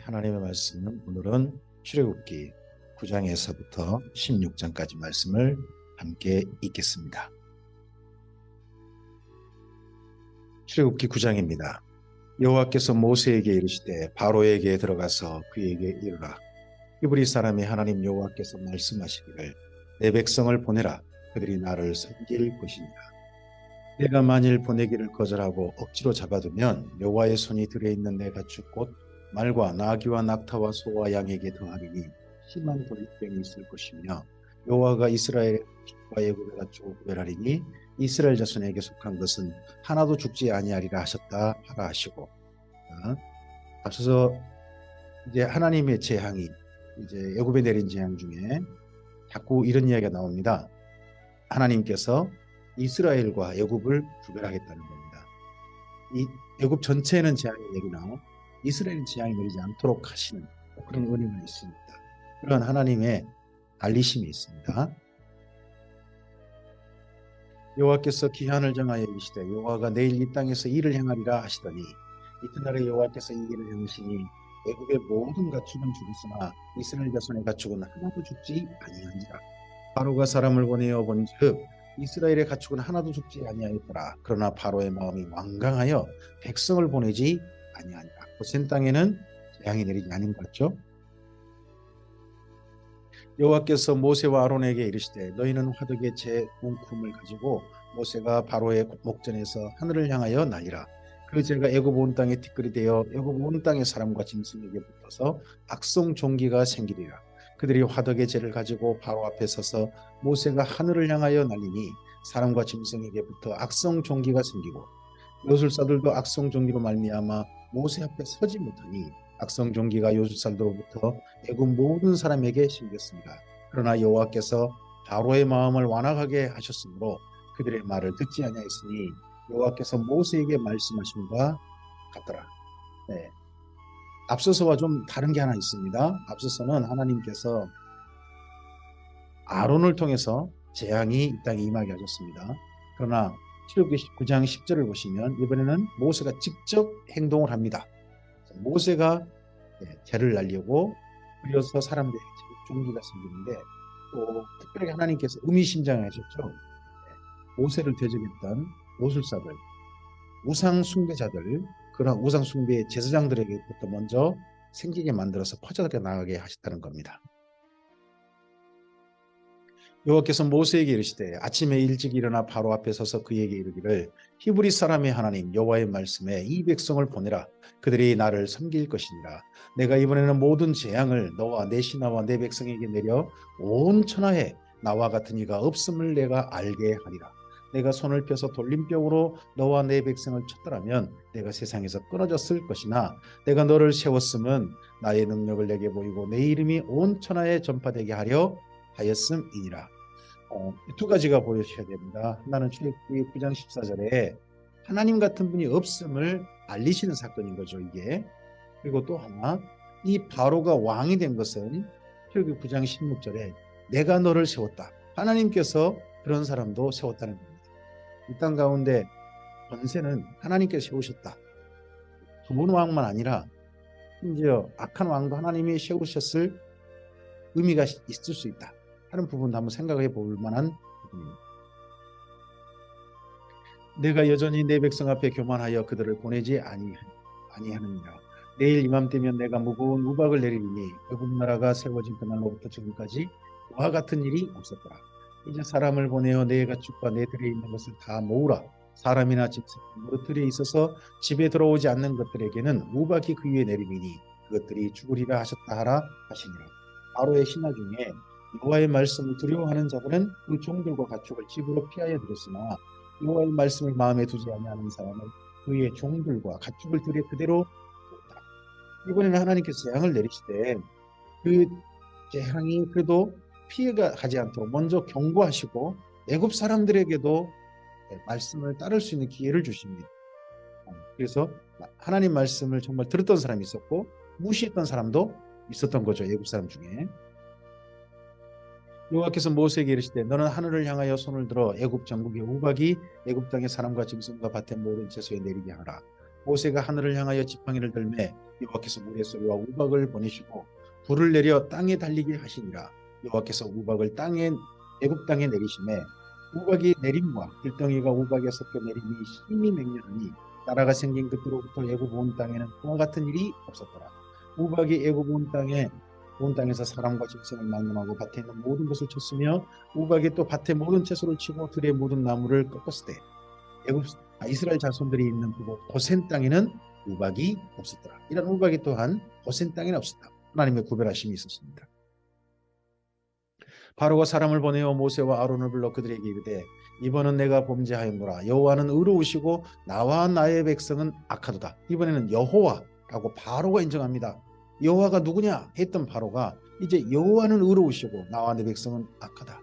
하나님의 말씀은 오늘은 출애굽기 9장에서부터 16장까지 말씀을 함께 읽겠습니다. 출애굽기 9장입니다. 여호와께서 모세에게 이르시되 바로에게 들어가서 그에게 이르라. 히브리 사람이 하나님 여호와께서 말씀하시기를 내 백성을 보내라. 그들이 나를 섬길 것이니라. 내가 만일 보내기를 거절하고 억지로 잡아두면 여호와의 손이 들여있는 내 가축 곧 말과 나귀와 낙타와 소와 양에게 더하리니 심한 돌병이 있을 것이며 여호와가 이스라엘의 가축과 애굽의 가축을 구별하리니 이스라엘 자손에게 속한 것은 하나도 죽지 아니하리라 하셨다 하라 하시고, 앞서서 이제 하나님의 재앙이 이제 애굽에 내린 재앙 중에 자꾸 이런 이야기가 나옵니다. 하나님께서 이스라엘과 애굽을 구별하겠다는 겁니다. 이 애굽 전체에는 재앙이 내리나 이스라엘 재앙이 내리지 않도록 하시는 그런 은혜가 있습니다. 그런 하나님의 알리심이 있습니다. 여호와께서 기한을 정하여 이르시되 여호와가 내일 이 땅에서 일을 행하리라 하시더니 이튿날에 여호와께서 이 일을 행하시니 애굽의 모든 가축은 죽었으나 이스라엘 자손의 가축은 하나도 죽지 아니한지라. 바로가 사람을 보내어 본즉 이스라엘의 가축은 하나도 죽지 아니하였더라. 그러나 바로의 마음이 완강하여 백성을 보내지 아니하니라. 고센 땅에는 재앙이 내리지 않은 것 같죠. 여호와께서 모세와 아론에게 이르시되 너희는 화덕의 제 웅큼을 가지고 모세가 바로의 목전에서 하늘을 향하여 날리라. 그 재가 애굽 온 땅에 티끌이 되어 애굽 온 땅의 사람과 짐승에게 붙어서 악성 종기가 생기리라. 그들이 화덕의 재를 가지고 바로 앞에 서서 모세가 하늘을 향하여 날리니 사람과 짐승에게 붙어 악성 종기가 생기고 요술사들도 악성 종기로 말미암아 모세 앞에 서지 못하니 악성 종기가 요술사들로부터 애굽 모든 사람에게 생겼습니다. 그러나 여호와께서 바로의 마음을 완악하게 하셨으므로 그들의 말을 듣지 아니하였으니 여호와께서 모세에게 말씀하신 바 같더라. 네. 앞서서와 좀 다른 게 하나 있습니다. 앞서서는 하나님께서 아론을 통해서 재앙이 이 땅에 임하게 하셨습니다. 그러나 출애굽기 9장 10절을 보시면 이번에는 모세가 직접 행동을 합니다. 모세가 재를 날리고 그려서 사람들에게 종기가 생기는데 또 특별히 하나님께서 의미심장하셨죠. 모세를 대적했던 요술사들, 우상 숭배자들, 그런 우상 숭배 제사장들에게부터 먼저 생기게 만들어서 퍼져 나가게 하셨다는 겁니다. 여호와께서 모세에게 이르시되 아침에 일찍 일어나 바로 앞에 서서 그에게 이르기를 히브리 사람의 하나님 여호와의 말씀에 이 백성을 보내라. 그들이 나를 섬길 것이니라. 내가 이번에는 모든 재앙을 너와 내 신하와 내 백성에게 내려 온 천하에 나와 같은 이가 없음을 내가 알게 하리라. 내가 손을 펴서 돌림병으로 너와 내 백성을 쳤더라면 내가 세상에서 끊어졌을 것이나 내가 너를 세웠음은 나의 능력을 내게 보이고 내 이름이 온 천하에 전파되게 하려 하였음이니라. 두 가지가 보여주셔야 됩니다. 하나는 출애굽기 9장 14절에 하나님 같은 분이 없음을 알리시는 사건인 거죠, 이게. 그리고 또 하나, 이 바로가 왕이 된 것은 출애굽기 9장 16절에 내가 너를 세웠다. 하나님께서 그런 사람도 세웠다는 겁니다. 이 땅 가운데 권세는 하나님께서 세우셨다. 좋은 왕만 아니라 심지어 악한 왕도 하나님이 세우셨을 의미가 있을 수 있다 하는 부분도 한번 생각해 볼 만한 부분입니다. 내가 여전히 내 백성 앞에 교만하여 그들을 보내지 아니하느니라. 내일 이맘때면 내가 무거운 우박을 내리니 애굽 나라가 세워진 그날로부터 지금까지 그와 같은 일이 없었더라. 이제 사람을 보내어 내 가축과 내 들에 있는 것을 다 모으라. 사람이나 짐승 무릇 들에 있어서 집에 들어오지 않는 것들에게는 우박이 그 위에 내리니 그것들이 죽으리라 하셨다 하라 하시니라. 바로의 신하 중에 여호와의 말씀을 두려워하는 자들은 그 종들과 가축을 집으로 피하여 들였으나 여호와의 말씀을 마음에 두지 아니하는 사람은 그의 종들과 가축을 들여 그대로 두었다. 이번에는 하나님께서 재앙을 내리시되 그 재앙이 그래도 피해가 가지 않도록 먼저 경고하시고 애굽 사람들에게도 말씀을 따를 수 있는 기회를 주십니다. 그래서 하나님 말씀을 정말 들었던 사람이 있었고 무시했던 사람도 있었던 거죠. 애굽 사람 중에. 여호와께서 모세에게 이르시되 너는 하늘을 향하여 손을 들어 애굽 전국의 우박이 애굽 땅의 사람과 짐승과 밭의 모든 채소에 내리게 하라. 모세가 하늘을 향하여 지팡이를 들매 여호와께서 물의 소리와 우박을 보내시고 불을 내려 땅에 달리게 하시니라. 여호와께서 우박을 애굽 땅에 내리심에 우박이 내림과 들덩이가 우박에 섞여 내림이 심히 맹렬하니 나라가 생긴 그때로부터 애굽 온 땅에는 그와 같은 일이 없었더라. 우박이 애굽 온 땅에서 사람과 짐승을 망령하고 밭에 있는 모든 것을 쳤으며 우박이 또 밭의 모든 채소를 치고 들의 모든 나무를 꺾었을 때 이스라엘 자손들이 있는 그곳 고센 땅에는 우박이 없었더라. 이런 우박이 또한 고센 땅에는 없었다. 하나님의 구별하심이 있었습니다. 바로가 사람을 보내어 모세와 아론을 불러 그들에게 이르되 이번은 내가 범죄하였노라. 여호와는 의로우시고 나와 나의 백성은 악하도다. 이번에는 여호와라고 바로가 인정합니다. 여호와가 누구냐 했던 바로가 이제 여호와는 의로우시고 나와 내 백성은 악하다.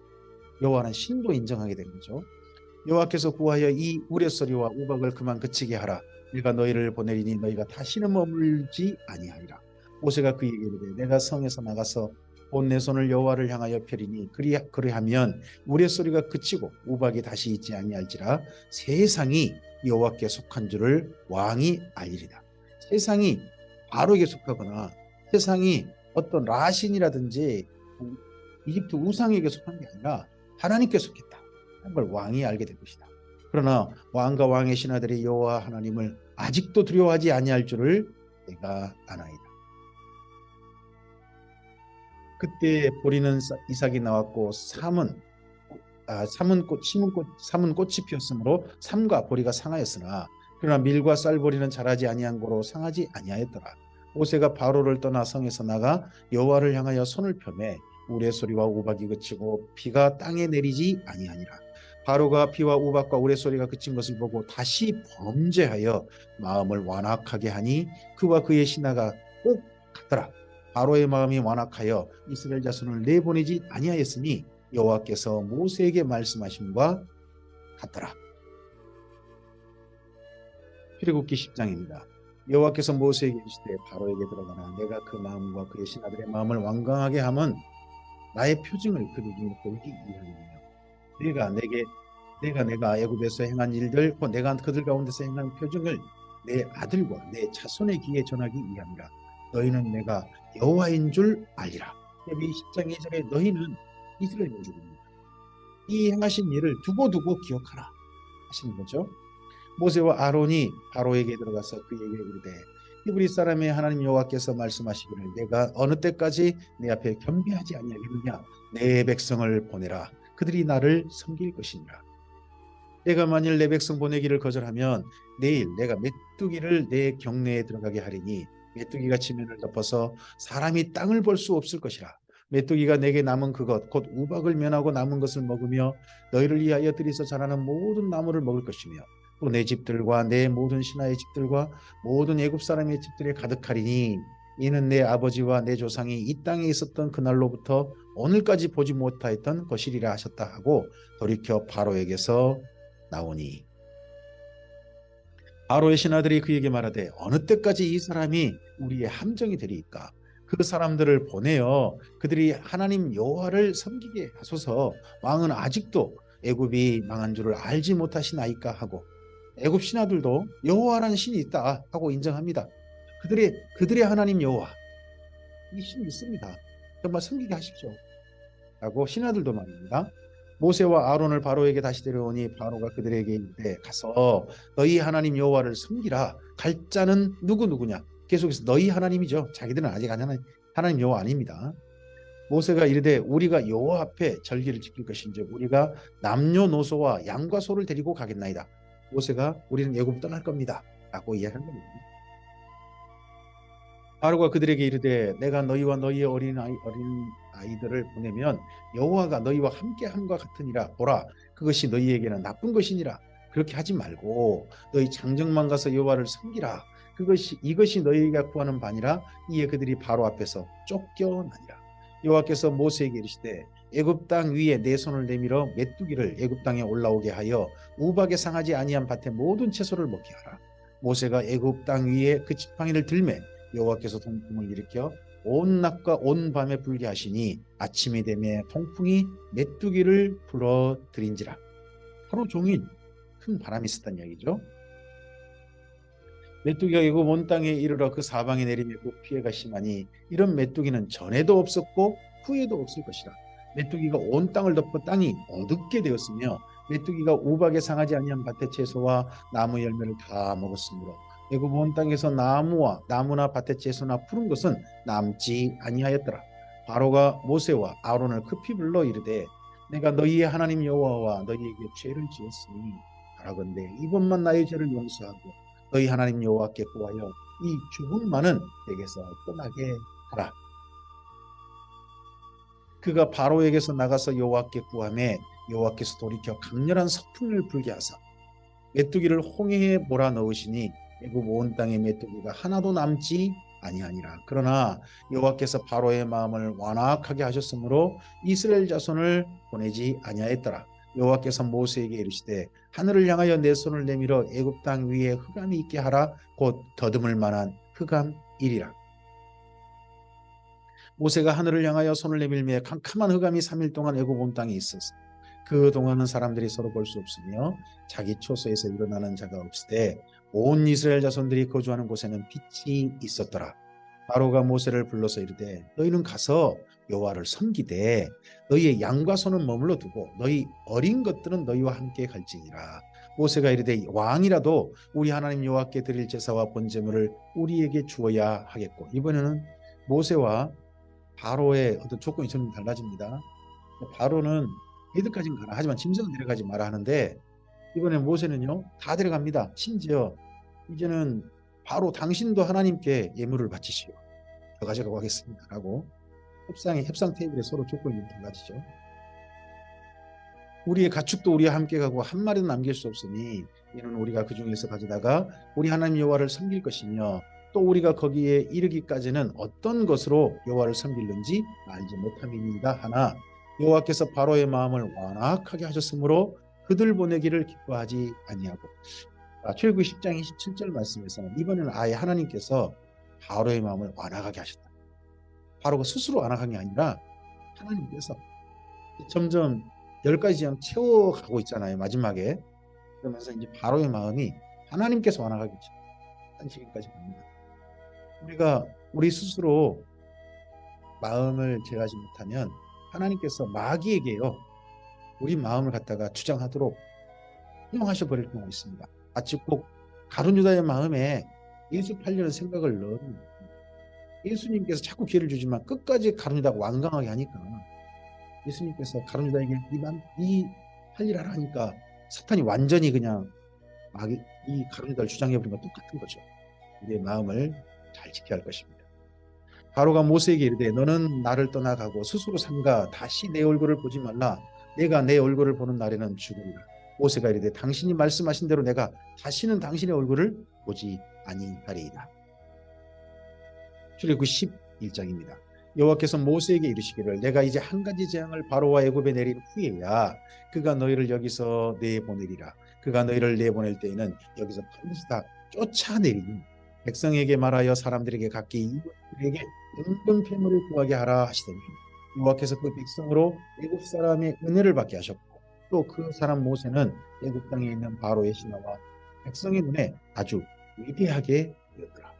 여호와는 신도 인정하게 된 거죠. 여호와께서 구하여 이 우레소리와 우박을 그만 그치게 하라. 내가 너희를 보내리니 너희가 다시는 머물지 아니하리라. 모세가 그에게 이르되 내가 성에서 나가서 온 내 손을 여호와를 향하여 펴리니 그리하면 우레소리가 그치고 우박이 다시 있지 아니할지라. 세상이 여호와께 속한 줄을 왕이 알리리다. 세상이 바로에게 속하거나 세상이 어떤 라신이라든지 이집트 우상에게 속한 게 아니라 하나님께 속했다. 걸 왕이 알게 될 것이다. 그러나 왕과 왕의 신하들이 여호와 하나님을 아직도 두려워하지 아니할 줄을 내가 아나이다. 그때 보리는 이삭이 나왔고 삼은 꽃이 피었으므로 삼과 보리가 상하였으나 그러나 밀과 쌀보리는 자라지 아니한 고로 상하지 아니하였더라. 모세가 바로를 떠나 성에서 나가 여호와를 향하여 손을 펴매 우레소리와 우박이 그치고 비가 땅에 내리지 아니하니라. 바로가 비와 우박과 우레소리가 그친 것을 보고 다시 범죄하여 마음을 완악하게 하니 그와 그의 신하가 꼭 같더라. 바로의 마음이 완악하여 이스라엘 자손을 내보내지 아니하였으니 여호와께서 모세에게 말씀하심과 같더라. 출애굽기 10장입니다. 여호와께서 모세에게 이르시되 바로에게 들어가라. 내가 그 마음과 그의 신하들의 마음을 완강하게 하면 나의 표징을 그들 중에 보이기 위함이며 내가 애굽에서 행한 일들 곧 내가 그들 가운데서 행한 표징을 내 아들과 내 자손의 귀에 전하기 위함이라. 너희는 내가 여호와인 줄 알리라. 레위기 10장 2절에 너희는 이스라엘 민족입니다. 이 행하신 일을 두고두고 기억하라 하시는 거죠. 모세와 아론이 바로에게 들어가서 그에게 이르되 히브리 사람의 하나님 여호와께서 말씀하시기를 내가 어느 때까지 내 앞에 겸비하지 아니하겠느냐. 내 백성을 보내라. 그들이 나를 섬길 것이니라. 내가 만일 내 백성 보내기를 거절하면 내일 내가 메뚜기를 내 경내에 들어가게 하리니 메뚜기가 지면을 덮어서 사람이 땅을 볼 수 없을 것이라. 메뚜기가 내게 남은 그것 곧 우박을 면하고 남은 것을 먹으며 너희를 위하여 들이서 자라는 모든 나무를 먹을 것이며 또 내 집들과 내 모든 신하의 집들과 모든 애굽 사람의 집들에 가득하리니 이는 내 아버지와 내 조상이 이 땅에 있었던 그날로부터 오늘까지 보지 못하였던 것이리라 하셨다 하고 돌이켜 바로에게서 나오니 바로의 신하들이 그에게 말하되 어느 때까지 이 사람이 우리의 함정이 되리이까. 그 사람들을 보내어 그들이 하나님 여호와를 섬기게 하소서. 왕은 아직도 애굽이 망한 줄을 알지 못하시나이까 하고 애굽 신하들도 여호와라는 신이 있다 하고 인정합니다. 그들의 하나님 여호와 이 신이 있습니다. 정말 섬기게 하십시오 하고 신하들도 말입니다. 모세와 아론을 바로에게 다시 데려오니 바로가 그들에게 이르되 가서 너희 하나님 여호와를 섬기라. 갈 자는 누구냐. 계속해서 너희 하나님이죠. 자기들은 아직 하나님 여호와 아닙니다. 모세가 이르되 우리가 여호와 앞에 절기를 지킬 것인지 우리가 남녀노소와 양과 소를 데리고 가겠나이다. 모세가 우리는 애굽 떠날 겁니다 라고 이야기한 겁니다. 바로가 그들에게 이르되 내가 너희와 너희의 어린 아이들을 보내면 여호와가 너희와 함께함과 같으니라. 보라 그것이 너희에게는 나쁜 것이니라. 그렇게 하지 말고 너희 장정만 가서 여호와를 섬기라. 이것이 너희가 구하는 바니라. 이에 그들이 바로 앞에서 쫓겨나니라. 여호와께서 모세에게 이르시되 애굽 땅 위에 내 손을 내밀어 메뚜기를 애굽 땅에 올라오게 하여 우박에 상하지 아니한 밭의 모든 채소를 먹게 하라. 모세가 애굽 땅 위에 그 지팡이를 들매 여호와께서 동풍을 일으켜 온 낮과 온 밤에 불게 하시니 아침이 되매 동풍이 메뚜기를 불어들인지라. 하루 종일 큰 바람이 있었단 얘기죠. 메뚜기가 애굽 온 땅에 이르러 그 사방에 내리며 그 피해가 심하니 이런 메뚜기는 전에도 없었고 후에도 없을 것이라. 메뚜기가 온 땅을 덮어 땅이 어둡게 되었으며 메뚜기가 우박에 상하지 아니한 밭의 채소와 나무 열매를 다 먹었으므로 애굽 온 땅에서 나무나 밭의 채소나 푸른 것은 남지 아니하였더라. 바로가 모세와 아론을 급히 불러 이르되 내가 너희의 하나님 여호와와 너희에게 죄를 지었으니 바라건대 이번만 나의 죄를 용서하고 너희 하나님 여호와께 구하여 이 죽음만은 내게서 떠나게 하라. 그가 바로에게서 나가서 여호와께 구하매 여호와께서 돌이켜 강렬한 서풍을 불게 하사 메뚜기를 홍해에 몰아넣으시니 애굽 온 땅의 메뚜기가 하나도 남지 아니하니라. 그러나 여호와께서 바로의 마음을 완악하게 하셨으므로 이스라엘 자손을 보내지 아니하였더라. 여호와께서 모세에게 이르시되 하늘을 향하여 내 손을 내밀어 애굽 땅 위에 흑암이 있게 하라. 곧 더듬을 만한 흑암이리라. 모세가 하늘을 향하여 손을 내밀며 캄캄한 흑암이 3일 동안 애굽 온 땅에 있었어. 그 동안은 사람들이 서로 볼 수 없으며 자기 초소에서 일어나는 자가 없으되 온 이스라엘 자손들이 거주하는 곳에는 빛이 있었더라. 바로가 모세를 불러서 이르되 너희는 가서 여호와를 섬기되 너희의 양과 소는 머물러 두고 너희 어린 것들은 너희와 함께 갈지니라. 모세가 이르되 왕이라도 우리 하나님 여호와께 드릴 제사와 번제물을 우리에게 주어야 하겠고. 이번에는 모세와 바로의 어떤 조건이 좀 달라집니다. 바로는 어디까지는 가라 하지만 짐승은 데려가지 마라 하는데 이번에 모세는요 다 데려갑니다. 심지어 이제는 바로 당신도 하나님께 예물을 바치시오. 저 가져가고 하겠습니다 라고 협상 테이블에 서로 조건이 달라지죠. 우리의 가축도 우리와 함께 가고 한 마리도 남길 수 없으니 이는 우리가 그 중에서 가져다가 우리 하나님 여호와를 섬길 것이며 또 우리가 거기에 이르기까지는 어떤 것으로 여호와를 섬길는지 알지 못함이니이다 하나 여호와께서 바로의 마음을 완악하게 하셨으므로 그들 보내기를 기뻐하지 아니하고. 출애굽기 10장 27절 말씀에서는 이번에는 아예 하나님께서 바로의 마음을 완악하게 하셨다. 바로가 스스로 완악한 게 아니라 하나님께서 점점 10가지 재앙 채워가고 있잖아요. 마지막에. 그러면서 이제 바로의 마음이 하나님께서 완악하게 한 지경까지 갑니다. 우리가 우리 스스로 마음을 제어하지 못하면 하나님께서 마귀에게요 우리 마음을 갖다가 주장하도록 허용하셔 버릴 경우가 있습니다. 마치 꼭 가룟 유다의 마음에 예수 팔려는 생각을 넣은 예수님께서 자꾸 기회를 주지만 끝까지 가룟 유다가 완강하게 하니까 예수님께서 가룟 유다에게 이 할 일 하라 하니까 사탄이 완전히 그냥 마귀 이 가룟 유다를 주장해 버린 것 똑같은 거죠. 우리의 마음을 잘 지켜야 할 것입니다. 바로가 모세에게 이르되 너는 나를 떠나가고 스스로 삼가 다시 내 얼굴을 보지 말라. 내가 내 얼굴을 보는 날에는 죽으리라. 모세가 이르되 당신이 말씀하신 대로 내가 다시는 당신의 얼굴을 보지 아니하리이다. 출애굽기 11장입니다. 여호와께서 모세에게 이르시기를 내가 이제 한 가지 재앙을 바로와 애굽에 내린 후에야 그가 너희를 여기서 내보내리라. 그가 너희를 내보낼 때에는 여기서 반드시 다 쫓아내리니 백성에게 말하여 사람들에게 각기 이웃들에게 은근 패물을 구하게 하라 하시더니 여호와께서 그 백성으로 애굽 사람의 은혜를 받게 하셨고 또 그 사람 모세는 애굽 땅에 있는 바로의 신하와 백성의 눈에 아주 위대하게 되었더라.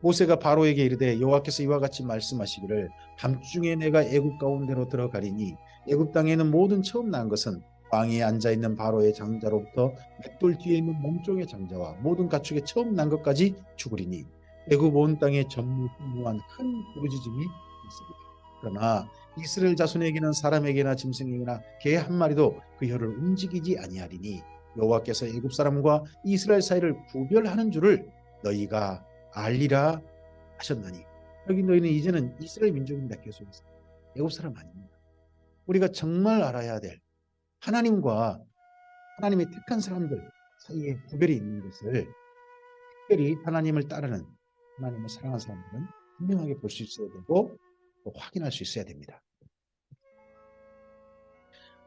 모세가 바로에게 이르되 여호와께서 이와 같이 말씀하시기를 밤중에 내가 애굽 가운데로 들어가리니 애굽 땅에는 모든 처음 난 것은 왕위에 앉아있는 바로의 장자로부터 맷돌 뒤에 있는 몸종의 장자와 모든 가축의 처음 난 것까지 죽으리니 애굽 온 땅에 전무후무한 큰 부르짖음이 있으리라. 그러나 이스라엘 자손에게는 사람에게나 짐승에게나 개 한 마리도 그 혀를 움직이지 아니하리니 여호와께서 애굽 사람과 이스라엘 사이를 구별하는 줄을 너희가 알리라 하셨나니. 여기 너희는 이제는 이스라엘 민족입니다. 계속해서 애굽 사람 아닙니다. 우리가 정말 알아야 될 하나님과 하나님의 택한 사람들 사이에 구별이 있는 것을 특별히 하나님을 따르는 하나님을 사랑하는 사람들은 분명하게 볼 수 있어야 되고 또 확인할 수 있어야 됩니다.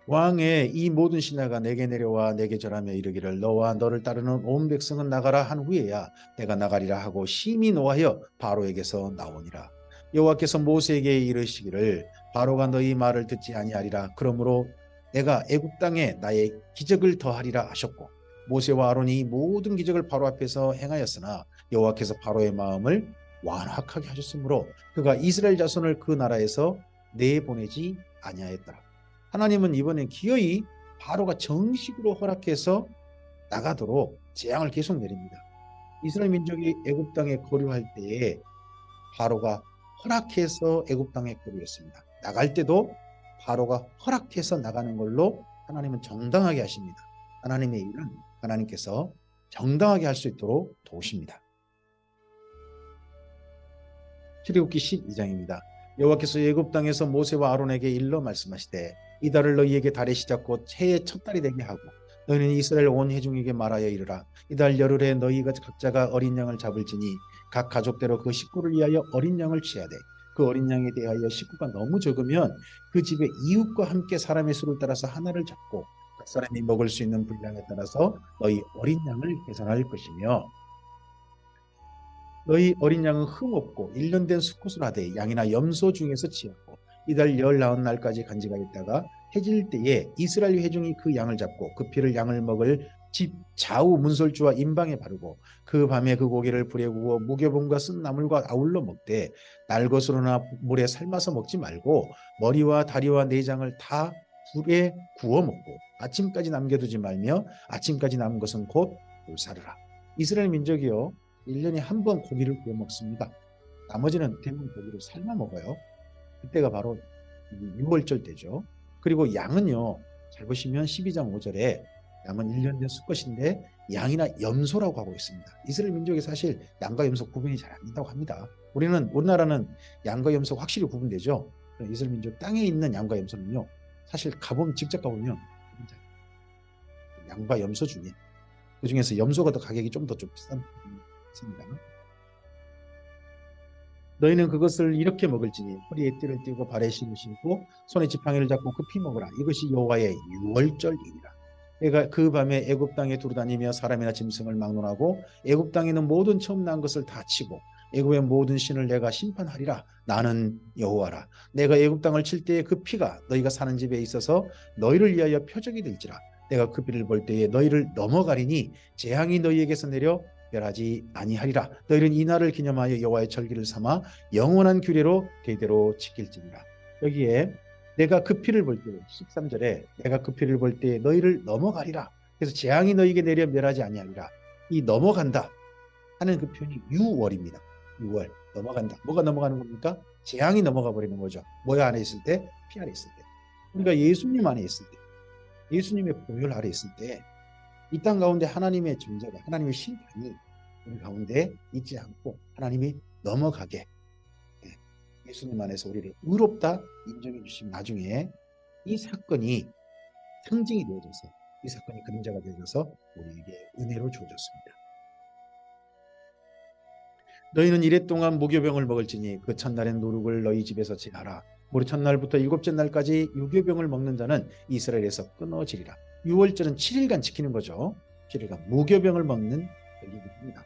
왕의 이 모든 신하가 내게 내려와 내게 절하며 이르기를 너와 너를 따르는 온 백성은 나가라 한 후에야 내가 나가리라 하고 심히 노하여 바로에게서 나오니라. 여호와께서 모세에게 이르시기를 바로가 너희 말을 듣지 아니하리라. 그러므로 내가 애굽 땅에 나의 기적을 더하리라 하셨고 모세와 아론이 모든 기적을 바로 앞에서 행하였으나 여호와께서 바로의 마음을 완악하게 하셨으므로 그가 이스라엘 자손을 그 나라에서 내보내지 아니하였더라. 하나님은 이번에 기어이 바로가 정식으로 허락해서 나가도록 재앙을 계속 내립니다. 이스라엘 민족이 애굽 땅에 거류할 때에 바로가 허락해서 애굽 땅에 거류했습니다. 나갈 때도 바로가 허락해서 나가는 걸로 하나님은 정당하게 하십니다. 하나님의 일은 하나님께서 정당하게 할 수 있도록 도우십니다. 출애굽기 12장입니다. 여호와께서 애굽 땅에서 모세와 아론에게 일러 말씀하시되 이 달을 너희에게 달의 시작 곧 해의 첫 달이 되게 하고 너희는 이스라엘 온 회중에게 말하여 이르라. 이달 열흘에 너희가 각자가 어린 양을 잡을지니 각 가족대로 그 식구를 위하여 어린 양을 취하되 그 어린 양에 대하여 식구가 너무 적으면 그 집의 이웃과 함께 사람의 수를 따라서 하나를 잡고 각 사람이 먹을 수 있는 분량에 따라서 너희 어린 양을 계산할 것이며 너희 어린 양은 흠없고 1년 된 수컷을 하되 양이나 염소 중에서 취하고 이달 19날까지 간직하였다가 해질 때에 이스라엘 회중이 그 양을 잡고 그 피를 양을 먹을 집 좌우 문설주와 임방에 바르고 그 밤에 그 고기를 불에 구워 무교병과 쓴 나물과 아울러 먹되 날것으로나 물에 삶아서 먹지 말고 머리와 다리와 내장을 다 불에 구워 먹고 아침까지 남겨두지 말며 아침까지 남은 것은 곧 불사르라. 이스라엘 민족이요 1년에 한 번 고기를 구워 먹습니다. 나머지는 대부분 고기를 삶아 먹어요. 그때가 바로 6월절 때죠. 그리고 양은요. 잘 보시면 12장 5절에 양은 1년 된 수컷인데 양이나 염소라고 하고 있습니다. 이스라엘 민족이 사실 양과 염소 구분이 잘 안 된다고 합니다. 우리나라는 양과 염소 확실히 구분되죠. 이스라엘 민족 땅에 있는 양과 염소는요. 사실 직접 가보면 양과 염소 중에 그 중에서 염소가 더 가격이 좀 더 비싼 편입니다. 너희는 그것을 이렇게 먹을지니 허리에 띠를 띠고 발에 신을 신고 손에 지팡이를 잡고 급히 먹으라. 이것이 여호와의 유월절이니라. 내가 그 밤에 애굽 땅에 두루다니며 사람이나 짐승을 막론하고 애굽 땅에 있는 모든 처음 난 것을 다 치고 애굽의 모든 신을 내가 심판하리라. 나는 여호와라. 내가 애굽 땅을 칠 때에 그 피가 너희가 사는 집에 있어서 너희를 위하여 표적이 될지라. 내가 그 피를 볼 때에 너희를 넘어가리니 재앙이 너희에게서 내려 멸하지 아니하리라. 너희는 이 날을 기념하여 여호와의 절기를 삼아 영원한 규례로 대대로 지킬지니라. 여기에 내가 그 피를 볼 때 13절에 내가 그 피를 볼 때 너희를 넘어가리라. 그래서 재앙이 너희에게 내려 멸하지 아니하리라. 이 넘어간다 하는 그 표현이 유월입니다. 6월 넘어간다. 뭐가 넘어가는 겁니까? 재앙이 넘어가 버리는 거죠. 뭐 안에 있을 때? 피 안에 있을 때. 그러니까 예수님 안에 있을 때, 예수님의 보혈 아래 있을 때 이 땅 가운데 하나님의 존재가, 하나님의 심판이 우리 가운데 있지 않고 하나님이 넘어가게 예수님 안에서 우리를 의롭다 인정해 주신 나중에 이 사건이 상징이 되어져서 이 사건이 그림자가 되어져서 우리에게 은혜로 주어졌습니다. 너희는 이래 동안 무교병을 먹을지니 그 첫날엔 누룩을 너희 집에서 지하라. 무릇 첫날부터 일곱째 날까지 유교병을 먹는 자는 이스라엘에서 끊어지리라. 6월절은 7일간 지키는 거죠. 7일간 무교병을 먹는 절기입니다.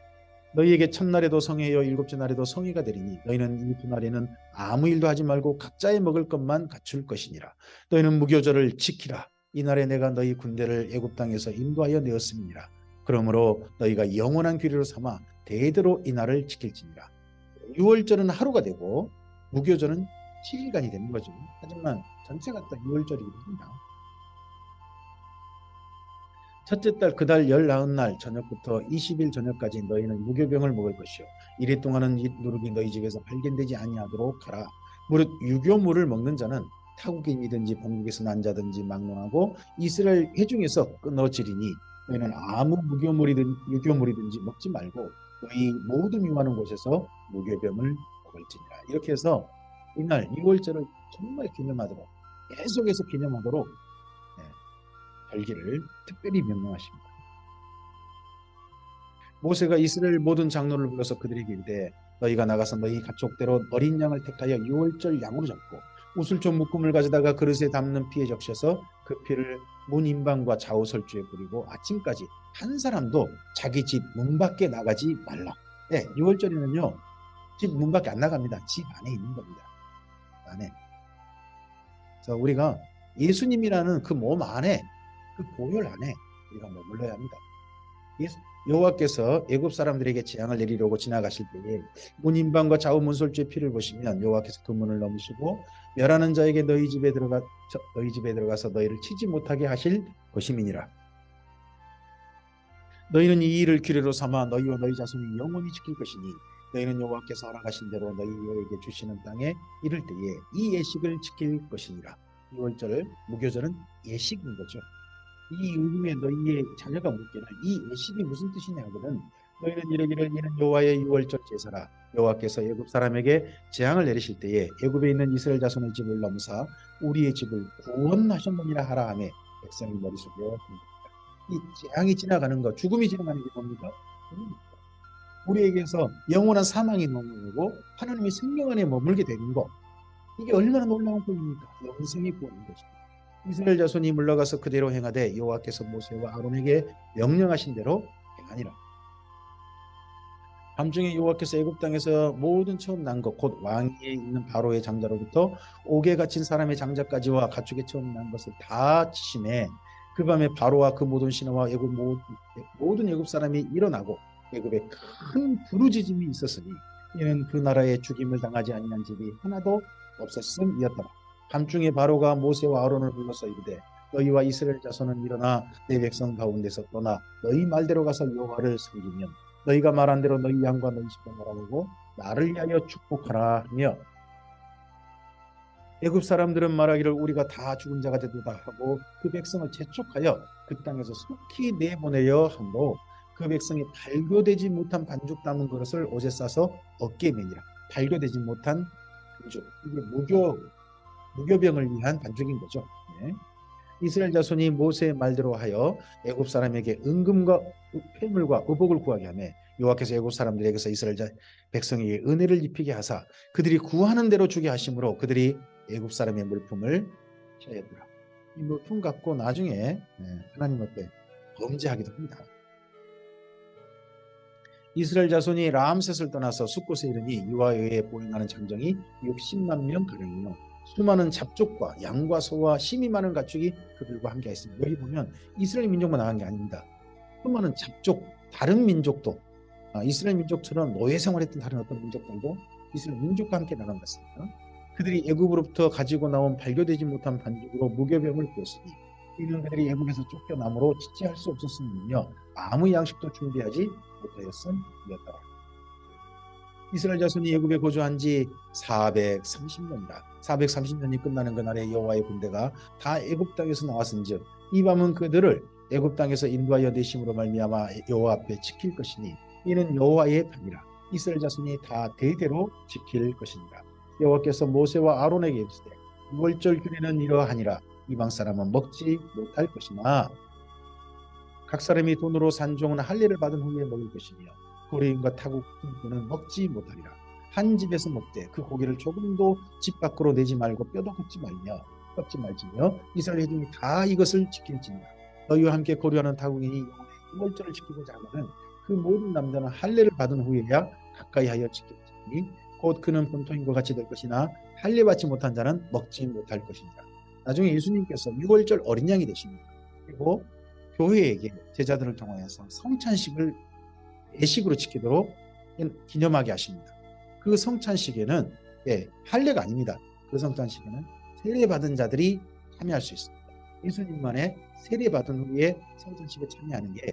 너희에게 첫날에도 성회여 일곱째 날에도 성회가 되리니 너희는 이 두 날에는 아무 일도 하지 말고 각자의 먹을 것만 갖출 것이니라. 너희는 무교절을 지키라. 이날에 내가 너희 군대를 애굽 땅에서 인도하여 내었음이니라. 그러므로 너희가 영원한 규례로 삼아 대대로 이 날을 지킬지니라. 6월절은 하루가 되고 무교절은 7일간이 되는 거죠. 하지만 전체가 다 6월절이기도 합니다. 첫째 달 그 달 19날 저녁부터 20일 저녁까지 너희는 무교병을 먹을 것이요 이래 동안은 이 누룩이 너희 집에서 발견되지 아니하도록 하라. 무릇 유교물을 먹는 자는 타국인이든지 본국에서 난 자든지 막론하고 이스라엘 회중에서 끊어지리니 너희는 아무 유교물이든지 먹지 말고 너희 모든 유하는 곳에서 무교병을 먹을지니라. 이렇게 해서 이날 6월절을 정말 기념하도록 계속해서 기념하도록 절기를 특별히 명령하십니다. 모세가 이스라엘 모든 장로를 불러서 그들에게 이르되 너희가 나가서 너희 가족대로 어린 양을 택하여 6월절 양으로 잡고 우슬조 묶음을 가져다가 그릇에 담는 피에 적셔서 그 피를 문 인방과 좌우 설주에 뿌리고 아침까지 한 사람도 자기 집 문 밖에 나가지 말라. 6월절에는요 집 문 밖에 안 나갑니다. 집 안에 있는 겁니다. 안에. 그래서 우리가 예수님이라는 그 몸 안에 그 보혈 안에 우리가 머물러야 합니다. 여호와께서 애굽 사람들에게 재앙을 내리려고 지나가실 때에 문인방과 좌우 문설주의 피를 보시면 여호와께서 그 문을 넘으시고 멸하는 자에게 너희 집에 들어가서 너희를 치지 못하게 하실 것임이니라. 너희는 이 일을 규례로 삼아 너희와 너희 자손이 영원히 지킬 것이니 너희는 여호와께서 허락하신 대로 너희에게 주시는 땅에 이를 때에 이 예식을 지킬 것이니라. 6월절 무교절은 예식인 거죠. 이 의미에 너희의 자녀가 묻기를 이 예식이 무슨 뜻이냐 하거든 너희는 이르기를 이는 여호와의 6월절 제사라. 여호와께서 애굽 사람에게 재앙을 내리실 때에 애굽에 있는 이스라엘 자손의 집을 넘사 우리의 집을 구원하셨느니라 하라 하며 백성이 머리속에 이 재앙이 지나가는 것, 죽음이 지나가는 게 뭡니까? 우리에게서 영원한 사망이 머물고 하나님의 생명 안에 머물게 되는 것, 이게 얼마나 놀라운 것입니까? 영생이 구원인 것입니다. 이스라엘 자손이 물러가서 그대로 행하되 여호와께서 모세와 아론에게 명령하신 대로 행하니라. 밤중에 여호와께서 애굽 땅에서 모든 처음 난 것 곧 왕위에 있는 바로의 장자로부터 옥에 갇힌 사람의 장자까지와 가축에 처음 난 것을 다 치심에 그 밤에 바로와 그 모든 신하와 모든 애굽 사람이 일어나고 애굽에 큰 부르짖음이 있었으니 이는 그 나라에 죽임을 당하지 아니한 집이 하나도 없었음이었더라. 밤중에 바로가 모세와 아론을 불러서 이르되 너희와 이스라엘 자손은 일어나 내 백성 가운데서 떠나 너희 말대로 가서 여호와를 섬기면 너희가 말한 대로 너희 양과 너희 집과 말하고 나를 위하여 축복하라 하며 애굽 사람들은 말하기를 우리가 다 죽은 자가 되도다 하고 그 백성을 재촉하여 그 땅에서 속히 내보내려 함도 그 백성이 발교되지 못한 반죽 담은 그릇을 옷에 싸서 어깨에 매니라. 발교되지 못한 반죽, 이게 무교병을 위한 반죽인 거죠. 네. 이스라엘 자손이 모세의 말대로 하여 애굽 사람에게 은금과 폐물과 의복을 구하게 하며 여호와께서 애굽 사람들에게서 이스라엘 백성에게 은혜를 입히게 하사 그들이 구하는 대로 주게 하심으로 그들이 애굽 사람의 물품을 취하였더라. 이 물품 갖고 나중에 하나님 앞에 범죄하기도 합니다. 이스라엘 자손이 라암셋을 떠나서 숫곳에 이르니 이와 의에 보행하는 장정이 60만 명 가량이요 수많은 잡족과 양과 소와 심이 많은 가축이 그들과 함께 있습니다. 여기 보면 이스라엘 민족만 나간 게 아닙니다. 수많은 잡족, 다른 민족도 이스라엘 민족처럼 노예 생활했던 다른 어떤 민족들도 이스라엘 민족과 함께 나간 것입니다. 그들이 애굽으로부터 가지고 나온 발교되지 못한 반죽으로 무교병을 구했으니 이는 그들이 애굽에서 쫓겨남으로 지체할 수 없었으며 아무 양식도 준비하지 못하였음이었더라. 이스라엘 자손이 애굽에 거주한 지 430년이다. 430년이 끝나는 그날에 여호와의 군대가 다 애굽 땅에서 나왔은즉 이 밤은 그들을 애굽 땅에서 인도하여 내심으로 말미암아 여호와 앞에 지킬 것이니 이는 여호와의 밤이라. 이스라엘 자손이 다 대대로 지킬 것이니라. 여호와께서 모세와 아론에게 이르시되 6월절 규례는 이러하니라. 이방 사람은 먹지 못할 것이나 각 사람이 돈으로 산 종은 할례를 받은 후에 먹을 것이며 고래인과 타국꾼은 먹지 못하리라. 한 집에서 먹되 그 고기를 조금도 집 밖으로 내지 말고 뼈도 꺾지 말지며 이스라엘 회중이 다 이것을 지킬지니라. 너희와 함께 거류하는 타국인이 6월절을 지키고자 하면은 그 모든 남자는 할례를 받은 후에야 가까이 하여 지킬지니 곧 그는 본토인과 같이 될 것이나 할례 받지 못한 자는 먹지 못할 것이니라. 나중에 예수님께서 6월절 어린 양이 되십니다. 그리고 교회에게 제자들을 통하여서 성찬식을 예식으로 지키도록 기념하게 하십니다. 그 성찬식에는 할례가 아닙니다. 그 성찬식에는 세례받은 자들이 참여할 수 있습니다. 예수님만의 세례받은 후에 성찬식에 참여하는 게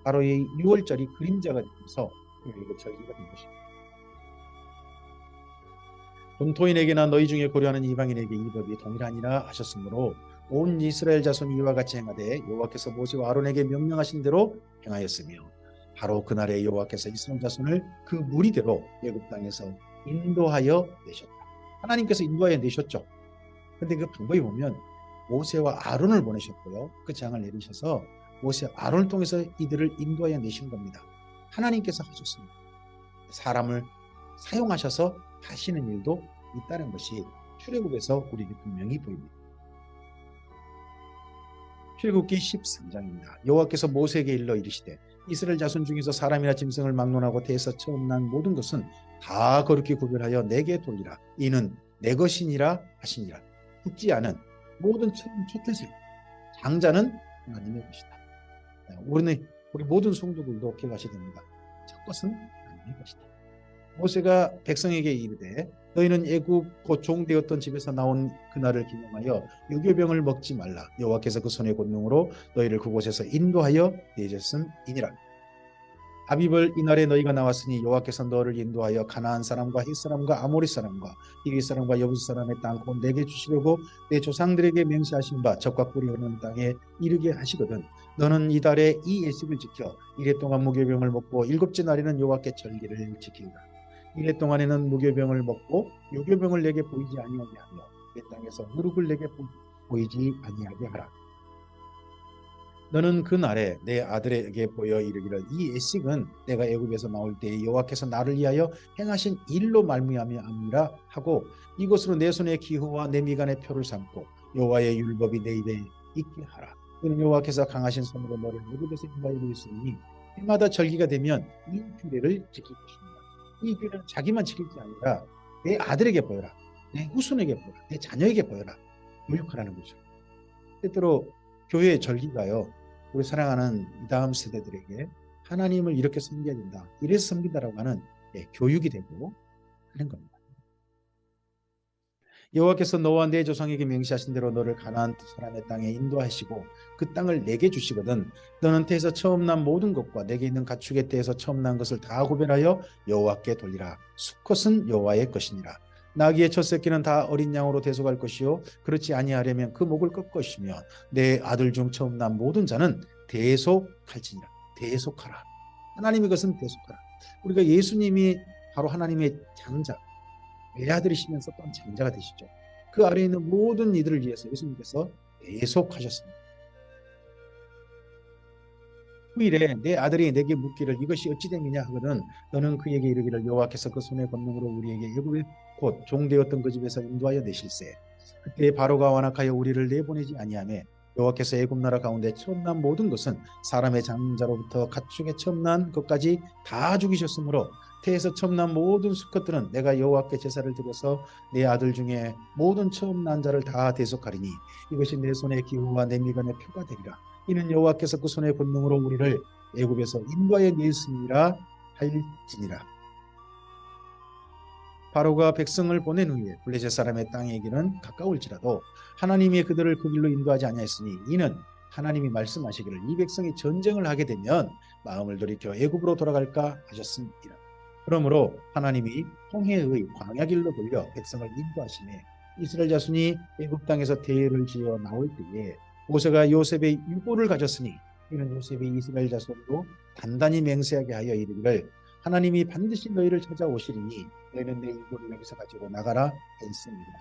바로 이 6월절이 그림자가 되면서 이거 절기가 된 것입니다. 본토인에게나 너희 중에 고려하는 이방인에게 이 법이 동일하니라 하셨으므로 온 이스라엘 자손이 이와 같이 행하되 여호와께서 모세와 아론에게 명령하신 대로 행하였으며 바로 그날에 여호와께서 이스라엘 자손을 그 무리대로 애굽 땅에서 인도하여 내셨다. 하나님께서 인도하여 내셨죠. 그런데 그 방법이 보면 모세와 아론을 보내셨고요. 그 재앙을 내리셔서 모세와 아론을 통해서 이들을 인도하여 내신 겁니다. 하나님께서 하셨습니다. 사람을 사용하셔서 하시는 일도 있다는 것이 출애굽에서 우리에게 분명히 보입니다. 출애굽기 13장입니다. 여호와께서 모세에게 일러 이르시되 이스라엘 자손 중에서 사람이나 짐승을 막론하고 태에서 처음 난 모든 것은 다 거룩히 구별하여 내게 돌리라. 이는 내 것이니라 하시니라. 죽지 않은 모든 첫태생 장자는 하나님의 것이다. 우리는 우리 모든 성도들도 기억하셔야 됩니다. 첫 것은 하나님의 것이다. 모세가 백성에게 이르되 너희는 애굽 곧 종되었던 집에서 나온 그날을 기념하여 유교병을 먹지 말라. 여호와께서 그 손의 권능으로 너희를 그곳에서 인도하여 내셨음이니라. 아비벌 이날에 너희가 나왔으니 여호와께서 너를 인도하여 가나안 사람과 헷 사람과 아모리 사람과 히윗 사람과 여부스 사람의 땅 곧 내게 주시려고 내 조상들에게 맹세하신 바 적과 꿀이 흐르는 땅에 이르게 하시거든. 너는 이달에 이 예식을 지켜 이래 동안 무교병을 먹고 일곱째 날에는 여호와께 절기를 지킨다. 이래 동안에는 무교병을 먹고 유교병을 내게 보이지 아니하게 하며 내 땅에서 누룩을 내게 보이지 아니하게 하라. 너는 그 날에 내 아들에게 보여 이르기를 이 예식은 내가 애굽에서 나올 때에 여호와께서 나를 위하여 행하신 일로 말미암이라 하고 이것으로 내 손의 기호와 내 미간의 표를 삼고 여호와의 율법이 내 입에 있게 하라. 그는 여호와께서 강하신 손으로 너를 애굽에서 인도하여 있으니 해마다 절기가 되면 이 규례를 지킬 것입니다. 이 규례는 자기만 지킬 게 아니라 내 아들에게 보여라, 내 후손에게 보여라, 내 자녀에게 보여라, 교육하라는 거죠. 때때로 교회의 절기가요, 우리 사랑하는 이 다음 세대들에게 하나님을 이렇게 섬겨야 된다, 이래서 섬긴다라고 하는 교육이 되고 하는 겁니다. 여호와께서 너와 내 조상에게 맹세하신 대로 너를 가나안 사람의 땅에 인도하시고 그 땅을 내게 주시거든 너는 태에서 처음 난 모든 것과 내게 있는 가축의 태에서 처음 난 것을 다 구별하여 여호와께 돌리라. 수컷은 여호와의 것이니라. 나귀의 첫 새끼는 다 어린 양으로 대속할 것이요 그렇지 아니하려면 그 목을 꺾 것이며 내 아들 중 처음 난 모든 자는 대속할지니라. 대속하라. 하나님의 것은 대속하라. 우리가 예수님이 바로 하나님의 장자, 외아들이시면서 또한 장자가 되시죠. 그 아래에 있는 모든 이들을 위해서 예수님께서 대속하셨습니다. 후일에 내 아들이 내게 묻기를 이것이 어찌 됨이냐 하거든 너는 그에게 이르기를 여호와께서 그 손의 권능으로 우리에게 애굽에 곧 종되었던 그 집에서 인도하여 내실세. 그때 바로가 완악하여 우리를 내보내지 아니하며 여호와께서 애굽 나라 가운데 처음 난 모든 것은 사람의 장자로부터 가축의 처음 난 것까지 다 죽이셨으므로 태에서 처음 난 모든 수컷들은 내가 여호와께 제사를 드려서 내 아들 중에 모든 처음 난 자를 다 대속하리니 이것이 내 손의 기후와 내 미간의 표가 되리라. 이는 여호와께서 그 손의 권능으로 우리를 애굽에서 인도하여 내었음이라 할지니라. 바로가 백성을 보낸 후에 블레셋 사람의 땅에 이르기는 가까울지라도 하나님이 그들을 그 길로 인도하지 아니하였으니 이는 하나님이 말씀하시기를 이 백성이 전쟁을 하게 되면 마음을 돌이켜 애굽으로 돌아갈까 하셨습니다. 그러므로 하나님이 홍해의 광야 길로 돌려 백성을 인도하시매 이스라엘 자손이 애굽 땅에서 대회를 지어 나올 때에 모세가 요셉의 유고를 가졌으니 이는 요셉이 이스라엘 자손으로 단단히 맹세하게 하여 이르기를 하나님이 반드시 너희를 찾아오시리니 너희는 내 유고를 여기서 가지고 나가라 했습니다.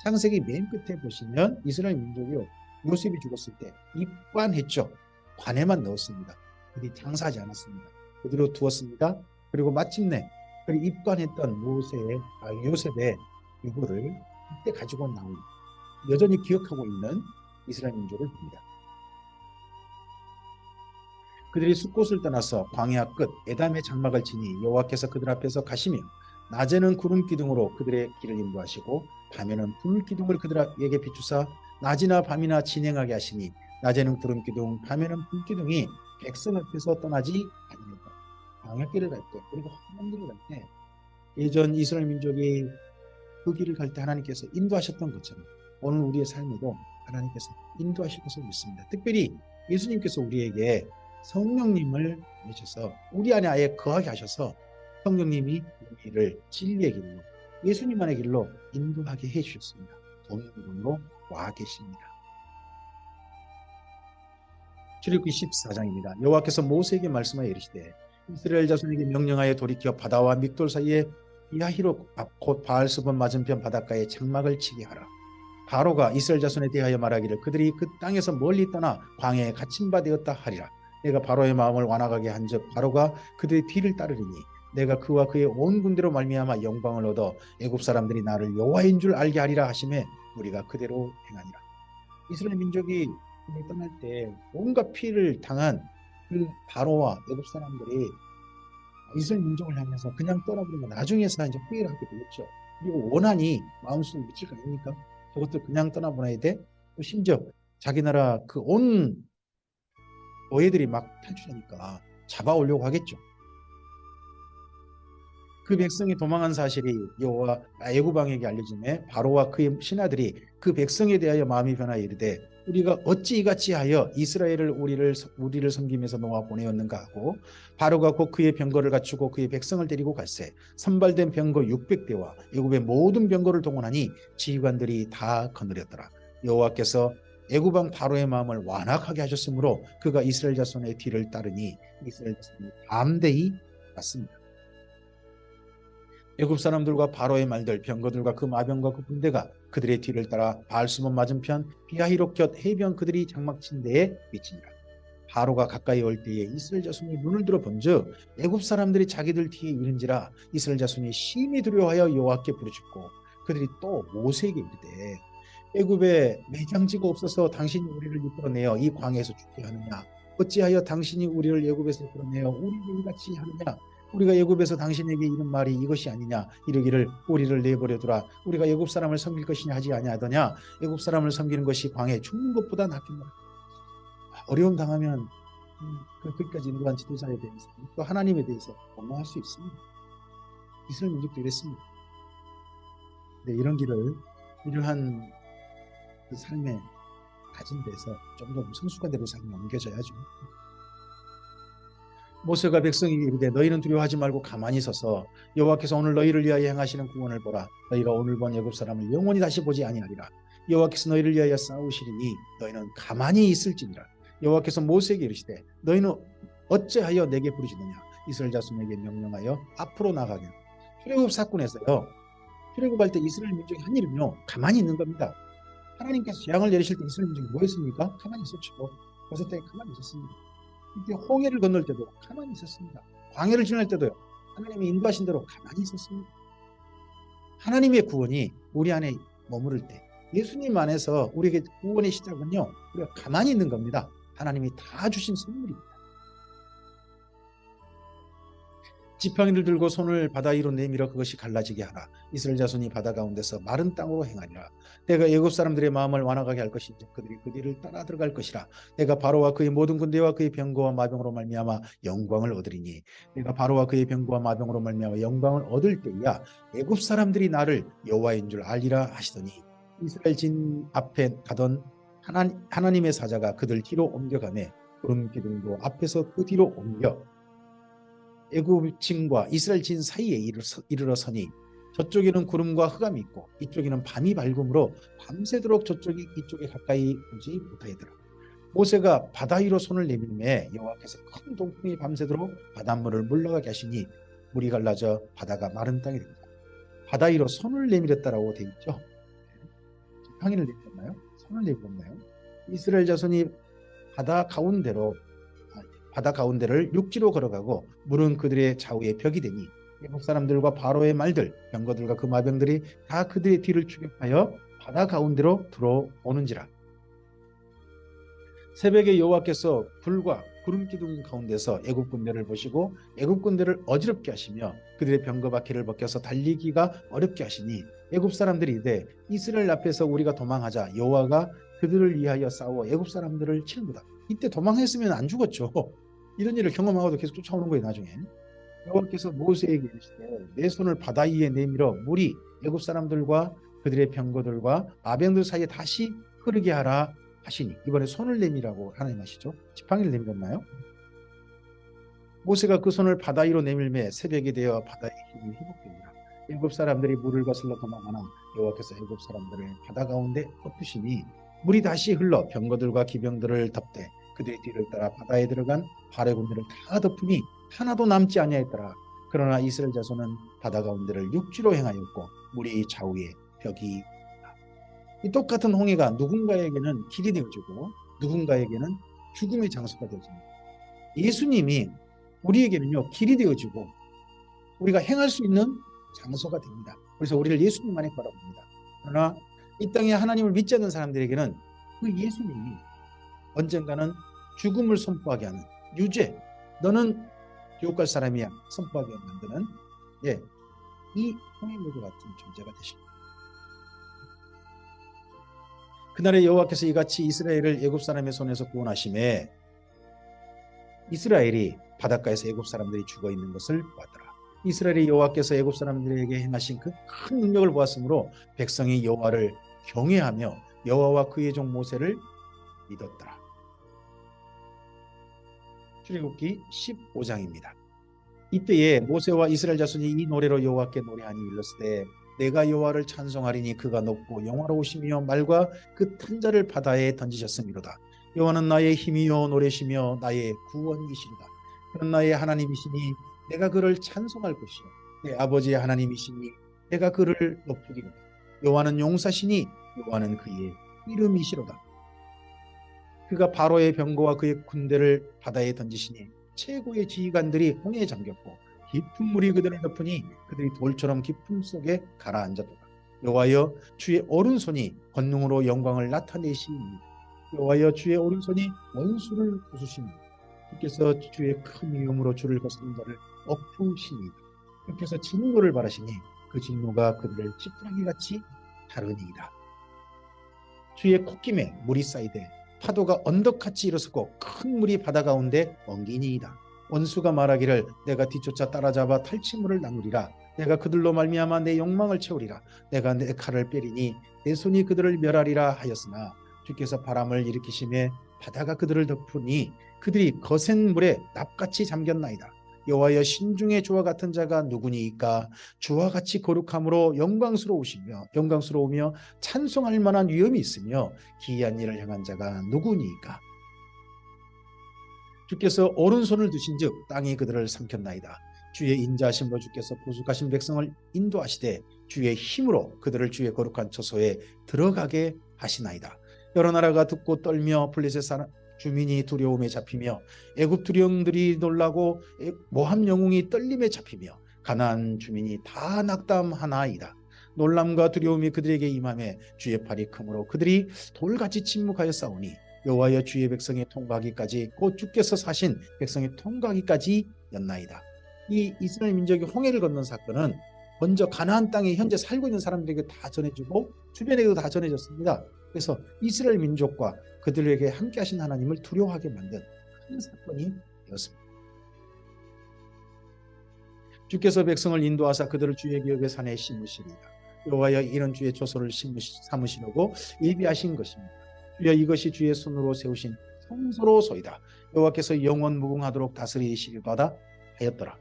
창세기 맨 끝에 보시면 이스라엘 민족이 요셉이 죽었을 때 입관했죠. 관에만 넣었습니다. 그들이 장사하지 않았습니다. 그대로 두었습니다. 그리고 마침내 입관했던 요셉의 유고를 그때 가지고 나온 여전히 기억하고 있는 이스라엘 민족을 봅니다. 그들이 숫곳을 떠나서 광야 끝 에담의 장막을 치니 여호와께서 그들 앞에서 가시며 낮에는 구름 기둥으로 그들의 길을 인도하시고 밤에는 불 기둥을 그들에게 비추사 낮이나 밤이나 진행하게 하시니 낮에는 구름 기둥 밤에는 불 기둥이 백성 앞에서 떠나지 아니하니라. 광야길을 갈 때 그리고 험한 길을 갈 때 예전 이스라엘 민족이 그 길을 갈 때 하나님께서 인도하셨던 것처럼 오늘 우리의 삶에도 하나님께서 인도하실 것을 믿습니다. 특별히 예수님께서 우리에게 성령님을 내셔서 우리 안에 아예 거하게 하셔서 성령님이 우리를 진리의 길로 예수님만의 길로 인도하게 해주셨습니다. 본문으로 와 계십니다. 출애굽기 14장입니다. 여호와께서 모세에게 말씀하여 이르시되 이스라엘 자손에게 명령하여 돌이켜 바다와 믹돌 사이에 야히로 곧 바알스본 맞은편 바닷가에 장막을 치게 하라. 바로가 이스라엘 자손에 대하여 말하기를 그들이 그 땅에서 멀리 떠나 광야에 갇힌 바 되었다 하리라. 내가 바로의 마음을 완악하게 한즉 바로가 그들의 뒤를 따르리니 내가 그와 그의 온 군대로 말미암아 영광을 얻어 애굽 사람들이 나를 여호와인 줄 알게 하리라 하심에 우리가 그대로 행하니라. 이스라엘 민족이 떠날 때 온갖 피해를 당한 그 바로와 애굽 사람들이 이스라엘 민족을 향해서 그냥 떠나버리고 나중에서 이제 후회를 하게 되겠죠. 그리고 원한이 마음속에 미칠 거 아닙니까? 저것들 그냥 떠나보내야 돼. 또 심지어 자기 나라 그 온 노예들이 막 탈출하니까 잡아오려고 하겠죠. 그 백성이 도망한 사실이 여호와 애굽 왕에게 알려짐에 바로와 그의 신하들이 그 백성에 대하여 마음이 변하여 이르되 우리가 어찌 이같이 하여 이스라엘을 우리를 섬기면서 놓아 보내었는가 하고 바로가 곧 그의 병거를 갖추고 그의 백성을 데리고 갈새 선발된 병거 600대와 애굽의 모든 병거를 동원하니 지휘관들이 다 거느렸더라. 여호와께서 애굽 왕 바로의 마음을 완악하게 하셨으므로 그가 이스라엘 자손의 뒤를 따르니 이스라엘 자손이 담대히 갔습니다. 애굽 사람들과 바로의 말들 병거들과 그 마병과 그 군대가 그들의 뒤를 따라 바알수몬 맞은편 비하히롯 곁 해변 그들이 장막친 데에 미치니라. 바로가 가까이 올 때에 이스라엘 자손이 눈을 들어 본즉 애굽 사람들이 자기들 뒤에 이른지라 이스라엘 자손이 심히 두려워하여 여호와께 부르짖고 그들이 또 모세에게 이르되 애굽에 매장지가 없어서 당신이 우리를 이끌어내어 이 광야에서 죽게 하느냐 어찌하여 당신이 우리를 애굽에서 이끌어내어 우리를 이같이 하느냐 우리가 애굽에서 당신에게 이른 말이 이것이 아니냐 이르기를 우리를 내버려두라 우리가 애굽 사람을 섬길 것이냐 하지 아니하더냐 애굽 사람을 섬기는 것이 광야에 죽는 것보다 낫겠노라. 어려움 당하면 거기까지 인도한 지도자에 대해서 또 하나님에 대해서 원망할 수 있습니다. 이스라엘 민족도 이랬습니다. 근데 이런 길을 이러한 그 삶에 가진 데서 좀 더 성숙한 대로 삶이 옮겨져야죠. 모세가 백성에게 이르되 너희는 두려워하지 말고 가만히 서서 여호와께서 오늘 너희를 위하여 행하시는 구원을 보라. 너희가 오늘 본 애굽 사람을 영원히 다시 보지 아니하리라. 여호와께서 너희를 위하여 싸우시리니 너희는 가만히 있을지니라. 여호와께서 모세에게 이르시되 너희는 어찌하여 내게 부르짖느냐 이스라엘 자손에게 명령하여 앞으로 나가게. 출애굽 사건에서요. 출애굽할 때 이스라엘 민족이 한 일은요. 가만히 있는 겁니다. 하나님께서 재앙을 내리실 때 이스라엘 민족이 뭐 했습니까? 가만히 있었죠. 버섯 땅에 가만히 있었습니다. 이때 홍해를 건널 때도 가만히 있었습니다. 광야를 지날 때도요. 하나님이 인도하신 대로 가만히 있었습니다. 하나님의 구원이 우리 안에 머무를 때 예수님 안에서 우리에게 구원의 시작은요. 우리가 가만히 있는 겁니다. 하나님이 다 주신 선물입니다. 지팡이를 들고 손을 바다 위로 내밀어 그것이 갈라지게 하라. 이스라엘 자손이 바다 가운데서 마른 땅으로 행하리라. 내가 애굽 사람들의 마음을 완악하게 할 것인지 그들이 그 뒤를 따라 들어갈 것이라. 내가 바로와 그의 모든 군대와 그의 병거와 마병으로 말미암아 영광을 얻으리니 내가 바로와 그의 병거와 마병으로 말미암아 영광을 얻을 때야 애굽 사람들이 나를 여호와인 줄 알리라 하시더니 이스라엘 진 앞에 가던 하나님의 사자가 그들 뒤로 옮겨가매 구름 기둥도 앞에서 그 뒤로 옮겨 애굽 진과 이스라엘 진 사이에 이르러 서니 저쪽에는 구름과 흑암이 있고 이쪽에는 밤이 밝음으로 밤새도록 저쪽이 이쪽에 가까이 오지 못하더라. 모세가 바다 위로 손을 내밀매 여호와께서 큰 동풍이 밤새도록 바닷물을 물러가게 하시니 물이 갈라져 바다가 마른 땅이 됩니다. 바다 위로 손을 내밀었다라고 되어 있죠. 지팡이를 내밀었나요? 손을 내밀었나요? 이스라엘 자손이 바다 가운데를 육지로 걸어가고 물은 그들의 좌우에 벽이 되니 애굽 사람들과 바로의 말들 병거들과 그 마병들이 다 그들의 뒤를 추격하여 바다 가운데로 들어오는지라. 새벽에 여호와께서 불과 구름 기둥 가운데서 애굽 군대를 보시고 애굽 군대를 어지럽게 하시며 그들의 병거 바퀴를 벗겨서 달리기가 어렵게 하시니 애굽 사람들이 이르되 이스라엘 앞에서 우리가 도망하자 여호와가 그들을 위하여 싸워 애굽 사람들을 치는도다. 이때 도망했으면 안 죽었죠. 이런 일을 경험하고도 계속 쫓아오는 거예요. 나중에 여호와께서 모세에게 이르시되 내 손을 바다 위에 내밀어 물이 애굽 사람들과 그들의 병거들과 마병들 사이에 다시 흐르게 하라 하시니 이번에 손을 내밀라고 하나님 하시죠. 지팡이를 내밀었나요? 모세가 그 손을 바다 위로 내밀매 새벽이 되어 바다의 힘이 회복되니라. 애굽 사람들이 물을 거슬러 도망하나 여호와께서 애굽 사람들을 바다 가운데 덮으시니 물이 다시 흘러 병거들과 기병들을 덮되 그들의 뒤를 따라 바다에 들어간 바레 군대를 다 덮으니 하나도 남지 아니하였더라. 그러나 이스라엘 자손은 바다 가운데를 육지로 행하였고 물이 좌우에 벽이 이 똑같은 홍해가 누군가에게는 길이 되어지고 누군가에게는 죽음의 장소가 되어집니다. 예수님이 우리에게는요 길이 되어지고 우리가 행할 수 있는 장소가 됩니다. 그래서 우리를 예수님 안에 걸어봅니다. 그러나 이 땅에 하나님을 믿지 않는 사람들에게는 그 예수님이 언젠가는 죽음을 선포하게 하는 유죄, 너는 지옥 갈 사람이야 선포하게 만드는 이 홍해물과 같은 존재가 되십니다. 그날에 여호와께서 이같이 이스라엘을 애굽 사람의 손에서 구원하심에 이스라엘이 바닷가에서 애굽 사람들이 죽어 있는 것을 보았더라. 이스라엘이 여호와께서 애굽 사람들에게 행하신 그 큰 능력을 보았으므로 백성이 여호와를 경외하며 여호와와 그의 종 모세를 믿었더라. 출애굽기 15장입니다. 이때에 모세와 이스라엘 자손이 이 노래로 여호와께 노래하니 일렀으되 내가 여호와를 찬송하리니 그가 높고 영화로우시며 말과 그 탄자를 바다에 던지셨음이로다. 여호와는 나의 힘이요 노래시며 나의 구원이시로다. 그는 나의 하나님이시니 내가 그를 찬송할 것이요 내 아버지의 하나님이시니 내가 그를 높이리로다. 여호와는 용사시니 여호와는 그의 이름이시로다. 그가 바로의 병거와 그의 군대를 바다에 던지시니 최고의 지휘관들이 홍해에 잠겼고 깊은 물이 그들을 덮으니 그들이 돌처럼 깊음 속에 가라앉았도다. 여호와여 주의 오른손이 권능으로 영광을 나타내시니 여호와여 주의 오른손이 원수를 부수시니 주께서 주의 큰 위엄으로 주를 거스른 자를 엎으시니 주께서 진노를 바라시니 그 진노가 그들을 지푸라기같이 다르니이다. 주의 콧김에 물이 쌓이되 파도가 언덕같이 일어서고 큰 물이 바다 가운데 엉기니이다. 원수가 말하기를 내가 뒤쫓아 따라잡아 탈취물을 나누리라. 내가 그들로 말미암아 내 욕망을 채우리라. 내가 내 칼을 빼리니 내 손이 그들을 멸하리라 하였으나 주께서 바람을 일으키심에 바다가 그들을 덮으니 그들이 거센 물에 납같이 잠겼나이다. 여호와여 신중에 주와 같은 자가 누구니이까? 주와 같이 거룩함으로 영광스러우며 찬송할 만한 위엄이 있으며 기이한 일을 행한 자가 누구니이까? 주께서 오른손을 드신즉 땅이 그들을 삼켰나이다. 주의 인자하심으로 주께서 부족하신 백성을 인도하시되 주의 힘으로 그들을 주의 거룩한 처소에 들어가게 하시나이다. 여러 나라가 듣고 떨며 블레셋 사람 주민이 두려움에 잡히며 애굽 두령들이 놀라고 모함 영웅이 떨림에 잡히며 가나안 주민이 다 낙담하나이다. 놀람과 두려움이 그들에게 임하매 주의 팔이 크므로 그들이 돌같이 침묵하여 싸우니 여호와여 주의 백성이 통과하기까지 곧 주께서 사신 백성이 통과하기까지 였나이다. 이 이스라엘 민족이 홍해를 건넌 사건은 먼저 가나안 땅에 현재 살고 있는 사람들에게 다 전해지고 주변에도 다 전해졌습니다. 그래서 이스라엘 민족과 그들에게 함께 하신 하나님을 두려워하게 만든 큰 사건이 되었습니다. 주께서 백성을 인도하사 그들을 주의 기업의 산에 심으시리이다. 여호와여 이런 주의 조소를 삼으시려고 예비하신 것입니다. 주여 이것이 주의 손으로 세우신 성소로소이다. 여호와께서 영원 무궁하도록 다스리시리로다 하였더라.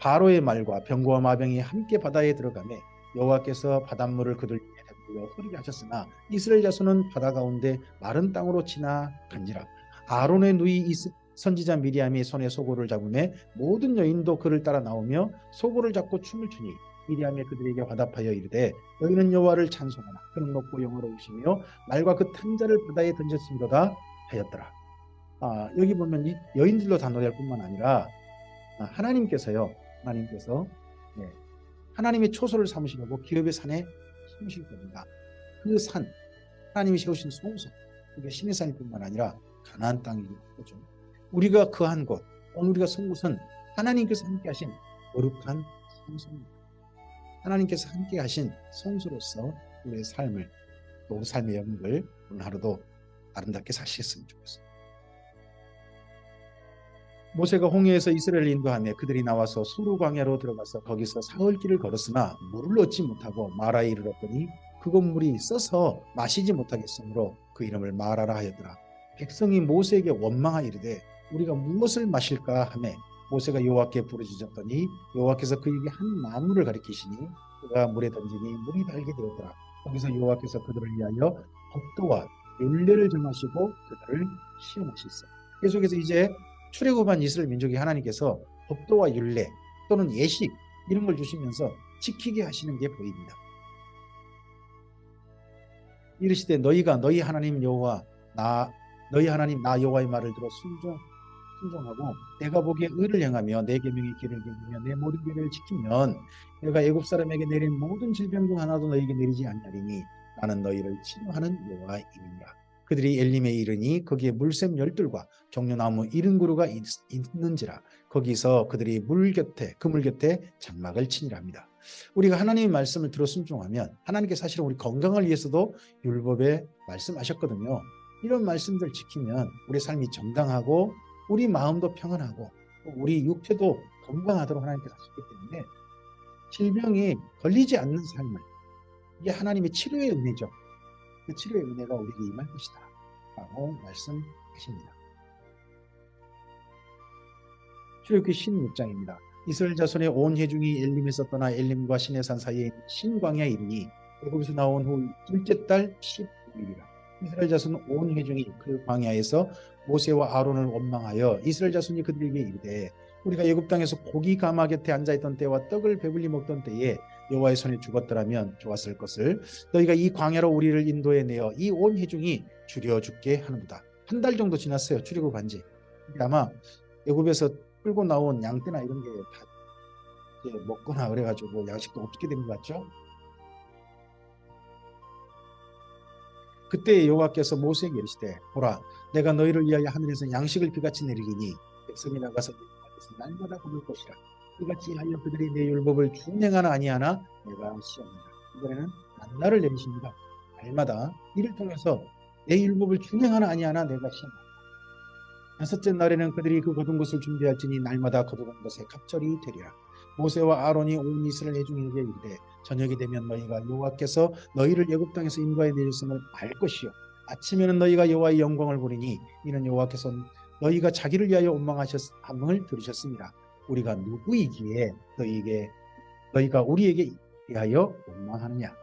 바로의 말과 병거와 마병이 함께 바다에 들어가매 여호와께서 바닷물을 그들 위에 덮으려 흐르게 하셨으나 이스라엘 자손은 바다 가운데 마른 땅으로 지나간지라. 아론의 누이 선지자 미리암이 손에 소고를 잡으매 모든 여인도 그를 따라 나오며 소고를 잡고 춤을 추니 미리암이 그들에게 화답하여 이르되 너희는 여호와를 찬송하라. 그는 높고 영화로우시며 말과 그 탄자를 바다에 던졌음이로다 하였더라. 여기 보면 이 여인들로 다 노래할 뿐만 아니라 하나님께서 하나님의 초소를 삼으시려고 기업의 산에 심으실 겁니다. 그 산, 하나님이 세우신 성소, 그게 신의 산일 뿐만 아니라 가나안 땅이죠. 우리가 거한 곳, 오늘 우리가 선 곳은 하나님께서 함께 하신 거룩한 성소입니다. 하나님께서 함께 하신 성소로서 우리의 삶을, 또 우리 삶의 영역을 오늘 하루도 아름답게 사시겠으면 좋겠습니다. 모세가 홍해에서 이스라엘을 인도하며 그들이 나와서 수르 광야로 들어가서 거기서 사흘길을 걸었으나 물을 얻지 못하고 마라에 이르렀더니 그곳 물이 써서 마시지 못하겠으므로 그 이름을 마라라 하였더라. 백성이 모세에게 원망하여 이르되 우리가 무엇을 마실까 하매 모세가 여호와께 부르짖었더니 여호와께서 그에게 한 나무를 가리키시니 그가 물에 던지니 물이 달게 되었더라. 거기서 여호와께서 그들을 위하여 법도와 율례를 정하시고 그들을 시험하시소. 계속해서 이제 출애굽한 이스라엘 민족이 하나님께서 법도와 율례 또는 예식 이런 걸 주시면서 지키게 하시는 게 보입니다. 이르시되 너희가 너희 하나님 여호와 너희 하나님 나 여호와의 말을 들어 순종하고 내가 보기에 의를 행하며 내 계명의 길을 지키며 내 모든 계명을 지키면 내가 애굽 사람에게 내린 모든 질병 중 하나도 너희에게 내리지 않으리니 나는 너희를 치료하는 여호와이니라. 그들이 엘림에 이르니 거기에 물샘 12들과 종려나무 70그루가 있는지라. 거기서 그들이 물 곁에 장막을 치니라 합니다. 우리가 하나님의 말씀을 들어 순종하면 하나님께서 사실은 우리 건강을 위해서도 율법에 말씀하셨거든요. 이런 말씀들 지키면 우리 삶이 정당하고 우리 마음도 평안하고 우리 육체도 건강하도록 하나님께서 하셨기 때문에 질병이 걸리지 않는 삶을, 이게 하나님의 치료의 은혜죠. 그 치료의 은혜가 우리에게 임할 것이다 라고 말씀하십니다. 출애굽기 16장입니다. 이스라엘 자손의 온 회중이 엘림에서 떠나 엘림과 시내산 사이에 있는 신광야에 이르니 애굽에서 나온 후 둘째 달 19일이라. 이스라엘 자손 온 회중이 그 광야에서 모세와 아론을 원망하여 이스라엘 자손이 그들에게 이르되 우리가 애굽 땅에서 고기 가마 곁에 앉아있던 때와 떡을 배불리 먹던 때에 여호와의 손에 죽었더라면 좋았을 것을 너희가 이 광야로 우리를 인도해 내어 이 온 회중이 죽여 죽게 하는도다. 한 달 정도 지났어요. 출애굽한 지. 아마 애굽에서 끌고 나온 양떼나 이런 게 다 먹거나 그래가지고 양식도 없게 된 것 같죠. 그때 여호와께서 모세에게 이르시되 보라 내가 너희를 위하여 하늘에서 양식을 비같이 내리리니 백성이 나가서 날마다 거둘 것이라. 이같이 하여 그들이 내 율법을 준행하나 아니하나 내가 시험하리라. 이번에는 만나를 내리십니다. 날마다 이를 통해서 내 율법을 준행하나 아니하나 내가 시험하리라. 다섯째 날에는 그들이 그 거둔 것을 준비할지니 날마다 거두는 것에 갑절이 되리라. 모세와 아론이 온 이스라엘 회중에게 이르되 저녁이 되면 너희가 여호와께서 너희를 애굽 땅에서 인도하여 내셨음을 알 것이요 아침에는 너희가 여호와의 영광을 보리니 이는 여호와께서 너희가 자기를 위하여 원망하셨음을 들으셨습니다. 우리가 누구이기에 너희가 우리에게 위하여 원망하느냐.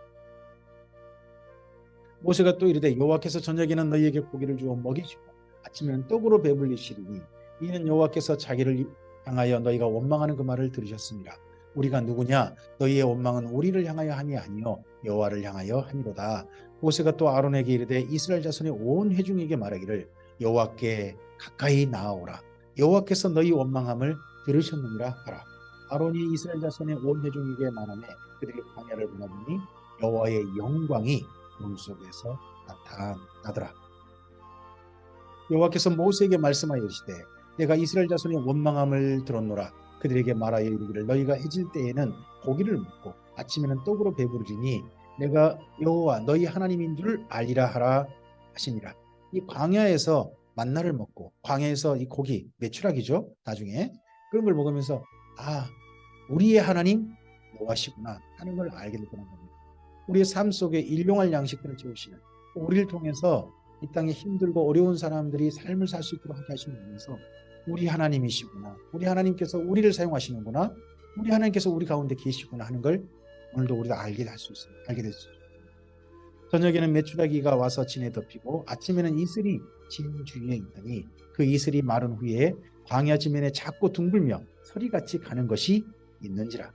모세가 또 이르되 여호와께서 저녁에는 너희에게 고기를 주어 먹이시고 아침에는 떡으로 배불리시리니 이는 여호와께서 자기를 향하여 너희가 원망하는 그 말을 들으셨습니다. 우리가 누구냐? 너희의 원망은 우리를 향하여 함이 아니요 여호와를 향하여 함이로다. 모세가 또 아론에게 이르되 이스라엘 자손의 온 회중에게 말하기를 여호와께 가까이 나아오라. 여호와께서 너희 원망함을 들으셨느니라 하라. 아론이 이스라엘 자손의 온 회중에게 말하매 그들이 광야를 보나보니 여호와의 영광이 문 속에서 나타나더라. 여호와께서 모세에게 말씀하여 이르시되 내가 이스라엘 자손의 원망함을 들었노라. 그들에게 말하여 이르기를 너희가 해질 때에는 고기를 먹고 아침에는 떡으로 배부르리니 내가 여호와 너희 하나님인 줄 알리라 하라 하시니라. 이 광야에서 만나를 먹고 광야에서 이 고기 메추라기죠. 나중에 그런 걸 먹으면서 아 우리의 하나님 여호와시구나 하는 걸 알게 될 거란 겁니다. 우리의 삶 속에 일용할 양식들을 채우시는 우리를 통해서 이 땅에 힘들고 어려운 사람들이 삶을 살 수 있도록 하게 하시면서 우리 하나님이시구나. 우리 하나님께서 우리를 사용하시는구나. 우리 하나님께서 우리 가운데 계시구나 하는 걸 오늘도 우리가 알게 될 수 있습니다. 알게 될 수 있습니다. 저녁에는 메추라기가 와서 진에 덮이고 아침에는 이슬이 진 주위에 있더니 그 이슬이 마른 후에 광야 지면에 작고 둥글며 서리같이 가는 것이 있는지라.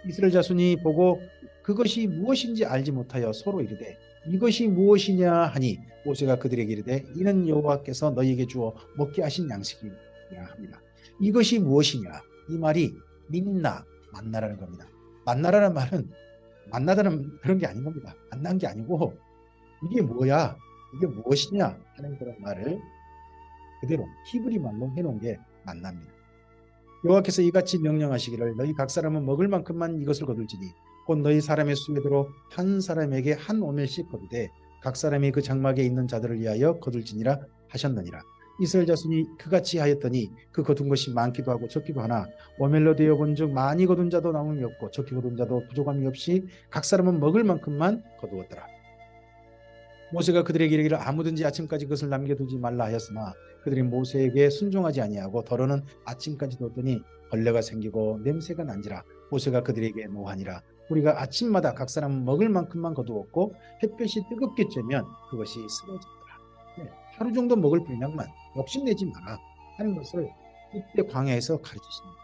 이스라엘 자손이 보고 그것이 무엇인지 알지 못하여 서로 이르되 이것이 무엇이냐 하니 모세가 그들에게 이르되 이는 여호와께서 너희에게 주어 먹게 하신 양식이냐 합니다. 이것이 무엇이냐? 이 말이 민나 만나라는 겁니다. 만나라는 말은 만나다는 그런 게 아닌 겁니다. 만난 게 아니고 이게 뭐야? 이게 무엇이냐 하는 그런 말을 그대로 히브리 말로 해놓은 게 만납니다. 여호와께서 이같이 명령하시기를 너희 각 사람은 먹을 만큼만 이것을 거둘지니 곧 너희 사람의 수에대로 한 사람에게 한 오멜씩 거두되 각 사람이 그 장막에 있는 자들을 위하여 거둘지니라 하셨느니라. 이스라엘 자손이 그같이 하였더니 그 거둔 것이 많기도 하고 적기도 하나 오멜로 되어 본즉 많이 거둔 자도 남음이 없고 적게 거둔 자도 부족함이 없이 각 사람은 먹을 만큼만 거두었더라. 모세가 그들에게 이르기를 아무든지 아침까지 그것을 남겨두지 말라 하였으나 그들이 모세에게 순종하지 아니하고 더러는 아침까지 뒀더니 벌레가 생기고 냄새가 난지라. 모세가 그들에게 노하니라. 우리가 아침마다 각 사람 먹을 만큼만 거두었고 햇볕이 뜨겁게 쬐면 그것이 쓰러졌더라. 네, 하루 정도 먹을 분량만 욕심내지 마라 하는 것을 이때 광야에서 가르치십니다.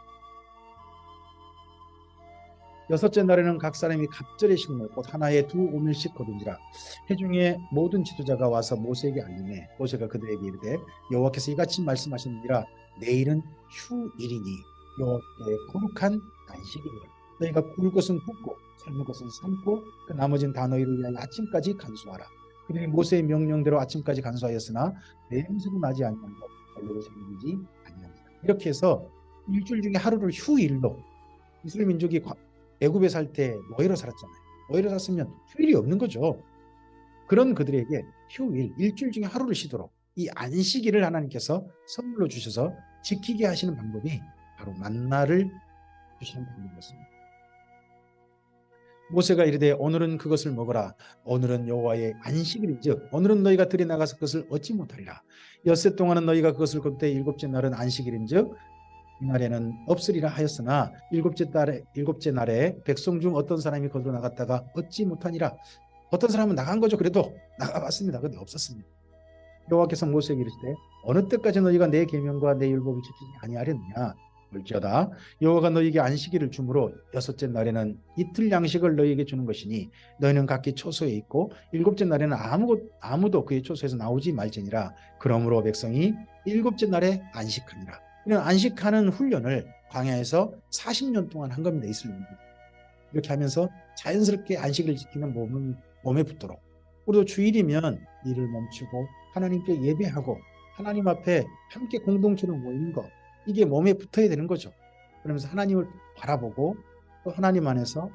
여섯째 날에는 각 사람이 갑절의 식물 곧 하나에 2오멜씩 거둔지라. 회중의 모든 지도자가 와서 모세에게 알리매 모세가 그들에게 이르되 여호와께서 이같이 말씀하셨느니라. 내일은 휴일이니 여호와께 거룩한 안식이니라. 너희가 구울 것은 굽고 삶을 것은 삶고 그 나머지는 다 너희를 위하여 아침까지 간수하라. 그들이 모세의 명령대로 아침까지 간수하였으나 냄새도 나지 아니하고 벌레도 생기지 아니하니라. 이렇게 해서 일주일 중에 하루를 휴일로 이스라엘 민족이 애굽에 살 때 노예로 살았잖아요. 노예로 살았으면 휴일이 없는 거죠. 그런 그들에게 휴일, 일주일 중에 하루를 쉬도록 이 안식일을 하나님께서 선물로 주셔서 지키게 하시는 방법이 바로 만나를 주시는 방법이었습니다. 모세가 이르되 오늘은 그것을 먹어라. 오늘은 여호와의 안식일인즉 오늘은 너희가 들이 나가서 그것을 얻지 못하리라. 엿새 동안은 너희가 그것을 걷되 일곱째 날은 안식일인즉 이날에는 없으리라 하였으나 일곱째 날에 백성 중 어떤 사람이 거두어 나갔다가 얻지 못하니라. 어떤 사람은 나간 거죠. 그래도 나가봤습니다. 근데 없었습니다. 여호와께서 모세에게 이르시되 어느 때까지 너희가 내 계명과 내 율법을 지키지 아니하려느냐. 볼지어다 여호와가 너희에게 안식일을 주므로 여섯째 날에는 이틀 양식을 너희에게 주는 것이니 너희는 각기 초소에 있고 일곱째 날에는 아무도 그의 초소에서 나오지 말지니라. 그러므로 백성이 일곱째 날에 안식하니라. 이런 안식하는 훈련을 광야에서 40년 동안 한 겁니다. 이스라엘은. 이렇게 하면서 자연스럽게 안식을 지키는 몸에 붙도록. 우리도 주일이면 일을 멈추고 하나님께 예배하고 하나님 앞에 함께 공동체로 모이는 것, 이게 몸에 붙어야 되는 거죠. 그러면서 하나님을 바라보고 또 하나님 안에서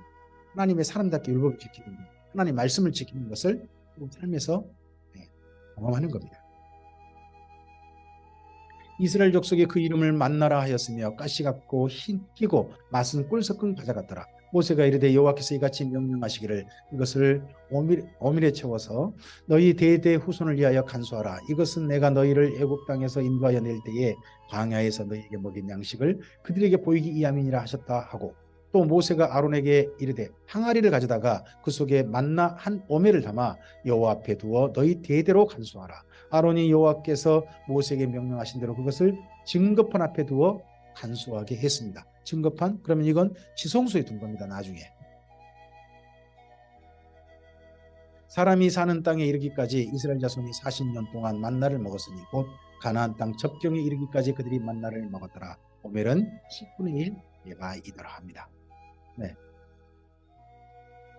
하나님의 사람답게 율법을 지키는 것, 하나님 말씀을 지키는 것을 삶에서 경험하는 겁니다. 이스라엘 족속이 그 이름을 만나라 하였으며 가시 같고 희고 맛은 꿀 섞은 과자 같더라. 모세가 이르되 여호와께서 이같이 명령하시기를 이것을 오밀에 채워서 너희 대대 후손을 위하여 간수하라. 이것은 내가 너희를 애굽 땅에서 인도하여 낼 때에 광야에서 너희에게 먹인 양식을 그들에게 보이기 이함이니라 하셨다 하고, 또 모세가 아론에게 이르되 항아리를 가져다가 그 속에 만나 한 오멜을 담아 여호와 앞에 두어 너희 대대로 간수하라. 아론이 여호와께서 모세에게 명령하신 대로 그것을 증거판 앞에 두어 간수하게 했습니다. 증거판? 그러면 이건 지성소에 둔 겁니다. 나중에. 사람이 사는 땅에 이르기까지 이스라엘 자손이 40년 동안 만나를 먹었으니 곧 가나안 땅 접경에 이르기까지 그들이 만나를 먹었더라. 오멜은 10분의 1 예바이더라 합니다. 네.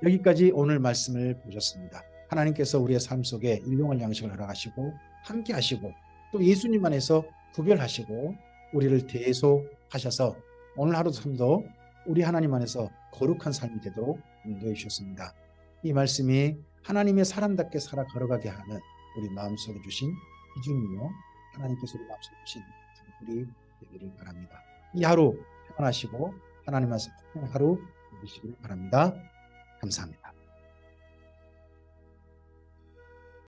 여기까지 오늘 말씀을 보셨습니다. 하나님께서 우리의 삶 속에 일용할 양식을 허락하시고 함께 하시고 또 예수님 안에서 구별하시고 우리를 대소하셔서 오늘 하루 삶도 우리 하나님 안에서 거룩한 삶이 되도록 인도해 주셨습니다. 이 말씀이 하나님의 사람답게 살아 걸어가게 하는 우리 마음속에 주신 기준이요, 하나님께서 우리 마음속에 주신 우리 되기를 바랍니다. 이 하루 평안하시고 하나님 안에서 평안한 하루 되시기를 바랍니다. 감사합니다.